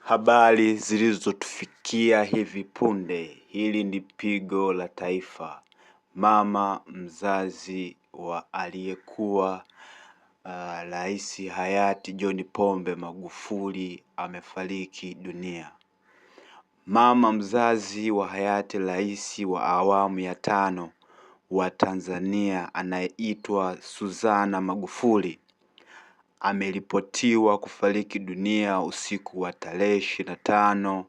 Habari zilizotufikia hivi punde. Hili ni pigo la taifa. Mama mzazi wa aliyekuwa Rais hayati John Pombe Magufuli amefariki dunia. Mama mzazi wa hayati rais wa awamu ya 5 wa Tanzania anayeitwa Suzana Magufuli ameripotiwa kufariki dunia usiku wa tarehe 25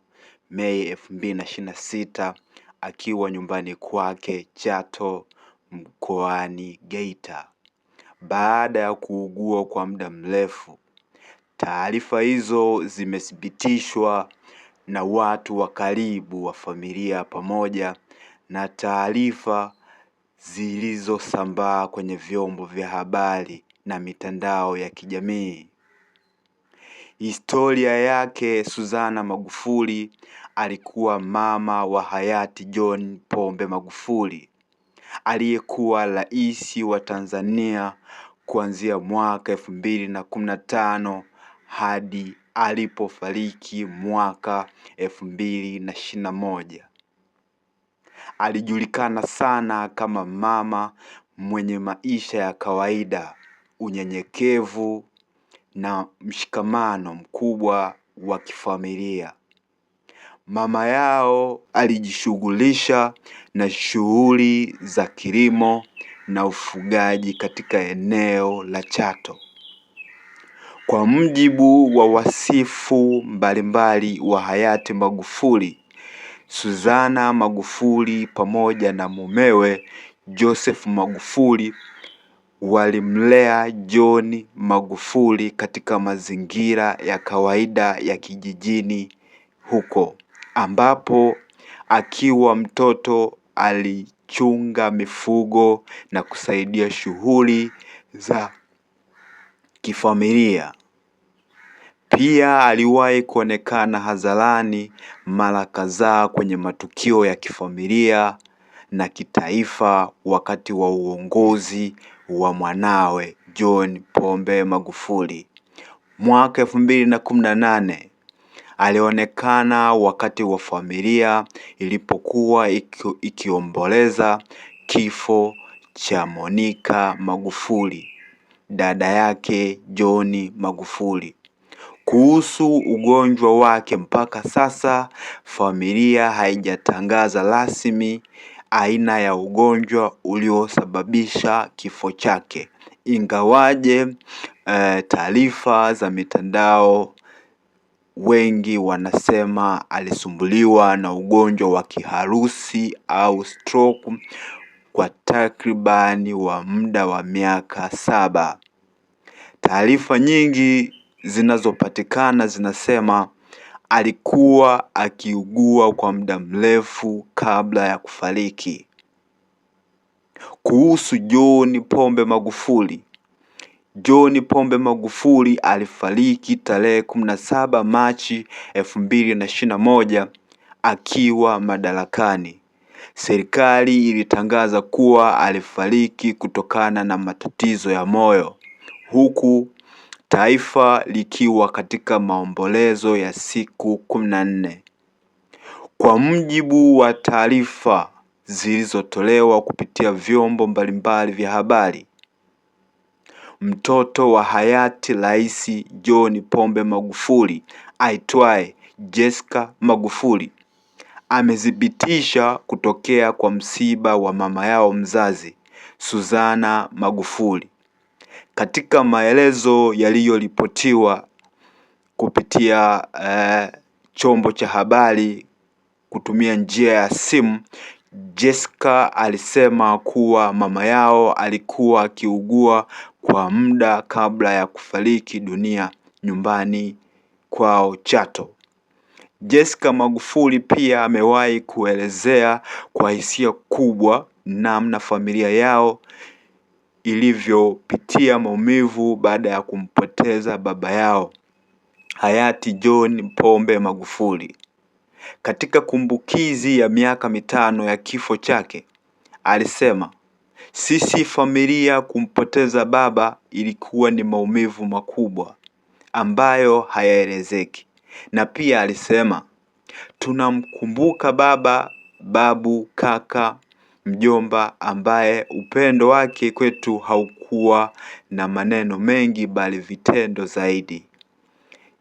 Mei 2026 akiwa nyumbani kwake Chato mkoani Geita baada ya kuugua kwa muda mrefu. Taarifa hizo zimethibitishwa na watu wa karibu wa familia pamoja na taarifa zilizosambaa kwenye vyombo vya habari na mitandao ya kijamii. Historia yake. Suzana Magufuli alikuwa mama wa hayati John Pombe Magufuli aliyekuwa rais wa Tanzania kuanzia mwaka 2015 hadi alipofariki mwaka 2021. Alijulikana sana kama mama mwenye maisha ya kawaida, unyenyekevu na mshikamano mkubwa wa kifamilia. Mama yao alijishughulisha na shughuli za kilimo na ufugaji katika eneo la Chato. Kwa mujibu wa wasifu mbalimbali wa hayati Magufuli, Suzana Magufuli pamoja na mumewe Joseph Magufuli walimlea John Magufuli katika mazingira ya kawaida ya kijijini huko, ambapo akiwa mtoto alichunga mifugo na kusaidia shughuli za kifamilia. Pia aliwahi kuonekana hadharani mara kadhaa kwenye matukio ya kifamilia na kitaifa wakati wa uongozi wa mwanawe John Pombe Magufuli. Mwaka 2018 alionekana wakati wa familia ilipokuwa ikiomboleza kifo cha Monica Magufuli, dada yake John Magufuli. Kuhusu ugonjwa wake, mpaka sasa familia haijatangaza rasmi aina ya ugonjwa uliosababisha kifo chake, ingawaje taarifa za mitandao wengi wanasema alisumbuliwa na ugonjwa wa kiharusi au stroke kwa takribani wa muda wa miaka 7. Taarifa nyingi zinazopatikana zinasema alikuwa akiugua kwa muda mrefu kabla ya kufariki. Kuhusu John Pombe Magufuli. John Pombe Magufuli alifariki tarehe 17 Machi 2021 akiwa madarakani. Serikali ilitangaza kuwa alifariki kutokana na matatizo ya moyo, huku taifa likiwa katika maombolezo ya siku 14. Kwa mujibu wa taarifa zilizotolewa kupitia vyombo mbalimbali vya habari, mtoto wa hayati Rais John Pombe Magufuli aitwaye Jessica Magufuli amethibitisha kutokea kwa msiba wa mama yao mzazi Suzana Magufuli. Katika maelezo yaliyoripotiwa kupitia chombo cha habari kutumia njia ya simu, Jessica alisema kuwa mama yao alikuwa akiugua kwa muda kabla ya kufariki dunia nyumbani kwao Chato. Jessica Magufuli pia amewahi kuelezea kwa hisia kubwa namna familia yao ilivyopitia maumivu baada ya kumpoteza baba yao hayati John Pombe Magufuli. Katika kumbukizi ya miaka 5 ya kifo chake, alisema, "Sisi familia kumpoteza baba ilikuwa ni maumivu makubwa ambayo hayaelezeki. Na pia alisema, tunamkumbuka baba, babu, kaka, mjomba ambaye upendo wake kwetu haukuwa na maneno mengi bali vitendo zaidi.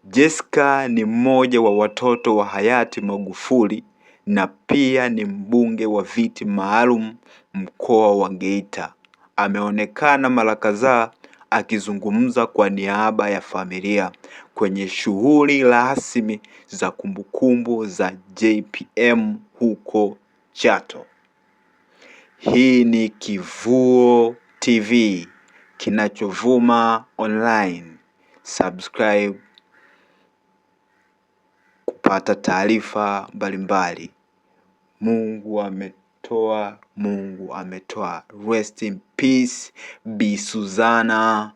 Jessica ni mmoja wa watoto wa hayati Magufuli na pia ni mbunge wa viti maalum mkoa wa Geita. Ameonekana mara kadhaa akizungumza kwa niaba ya familia kwenye shughuli rasmi za kumbukumbu za JPM huko Chato. Hii ni Kivuo TV, kinachovuma online. Subscribe kupata taarifa mbalimbali. Mungu ametoa, Mungu ametoa. Rest in peace Bi Suzana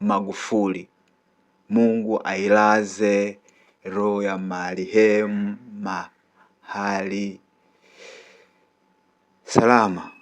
Magufuli. Mungu ailaze roho ya marehemu mahali salama.